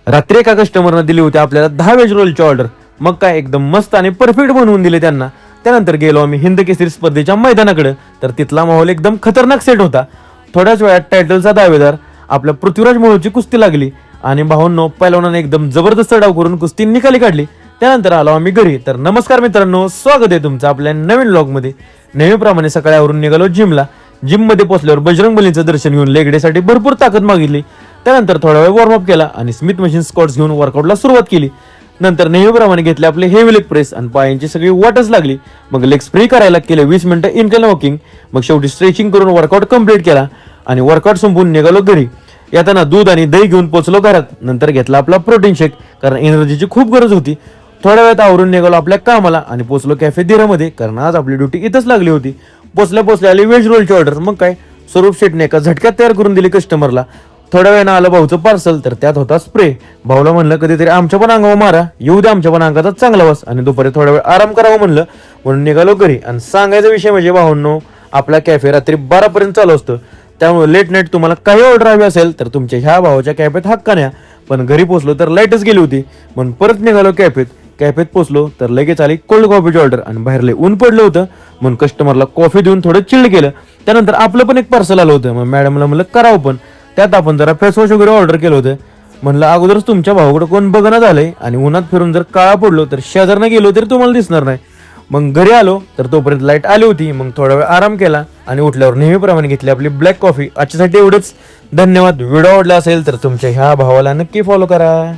रात्री एका कस्टमरनं दिली होती आपल्याला 10 व्हेज रोलची ऑर्डर. मग काय एकदम मस्त आणि परफेक्ट बनवून दिले त्यांना. त्यानंतर गेलो आम्ही हिंद केसरी स्पर्धेच्या मैदानाकडे. तर तिथला माहोल एकदम खतरनाक सेट होता. थोड्याच वेळात टायटलचा दावेदार आपल्या पृथ्वीराज मोहोळची कुस्ती लागली आणि भावांनो पहिलवानाने एकदम जबरदस्त डाव करून कुस्ती निकाली काढली. त्यानंतर आलो आम्ही घरी. तर नमस्कार मित्रांनो, स्वागत आहे तुमचं आपल्या नवीन व्लॉगमध्ये. नेहमीप्रमाणे सकाळी आवरून निघालो जिमला. जिम मध्ये पोहोचल्यावर बजरंगबलीचं दर्शन घेऊन लेग डे साठी भरपूर ताकद मागितली. त्यानंतर थोडा वेळ वॉर्मअप केला आणि स्मिथ मशीन स्क्वॉट्स घेऊन वर्कआउटला सुरुवात केली. नंतर नेहमीप्रमाणे घेतले आपले हेवी लेग प्रेस आणि पायांची सगळी वाटच लागली. मग लेग्स फ्री करायला केले 20 मिनिटं इनक्लाइन वॉकिंग. मग शेवटी स्ट्रेचिंग करून वर्कआउट कंप्लीट केला आणि वर्कआउट संपवून निघालो घरी. येताना दूध आणि दही घेऊन पोहोचलो घरात. नंतर घेतला आपला प्रोटीन शेक, कारण एनर्जीची खूप गरज होती. थोड्या वेळात आवरून निघालो आपल्या कामाला आणि पोहोचलो कॅफे धीरामध्ये, कारण आज आपली ड्युटी इथंच लागली होती. पोचल्या आली व्हेज रोलची ऑर्डर. मग काय स्वरूप शेटने एका झटक्यात तयार करून दिली कस्टमरला. थोड्या वेळानं आलं भाऊचं पार्सल, तर त्यात होता स्प्रे. भाऊला म्हणलं कधीतरी आमच्या पण अंगावर मारा, येऊ दे आमच्या पण अंगाचा चांगला वास, आणि दुपारी थोडा वेळ आराम करावं म्हणलं म्हणून निघालो घरी. आणि सांगायचा विषय म्हणजे भाऊंनो, आपला कॅफे रात्री 12 पर्यंत चालू असतं. त्यामुळे लेट नाईट तुम्हाला काही ऑर्डर हवी असेल तर तुमच्या ह्या भावाच्या कॅफेत हक्काने या. पण घरी पोहोचलो तर लाईटच गेली होती, म्हणून परत निघालो कॅफेत पोहोचलो तर लगेच आली कोल्ड कॉफीची ऑर्डर. आणि बाहेरले ऊन पडलं होतं म्हणून कस्टमरला कॉफी देऊन थोडं चिल्ड केलं. त्यानंतर आपलं पण एक पार्सल आलं होतं. मग मॅडमला म्हणलं करावं, पण त्यात आपण जरा फेस वॉश वगैरे ऑर्डर केलं होतं. म्हणलं अगोदरच तुमच्या भावाकडे कोण बघणं झालंय आणि उन्हात फिरून जर काळा पडलो तर शेजारनं गेलो तरी तुम्हाला दिसणार नाही. मग घरी आलो तर तोपर्यंत लाईट आली होती. मग थोडा वेळ आराम केला आणि उठल्यावर नेहमीप्रमाणे घेतली आपली ब्लॅक कॉफी. आजच्यासाठी एवढंच. धन्यवाद. व्हिडिओ आवडला असेल तर तुमच्या ह्या भावाला नक्की फॉलो करा.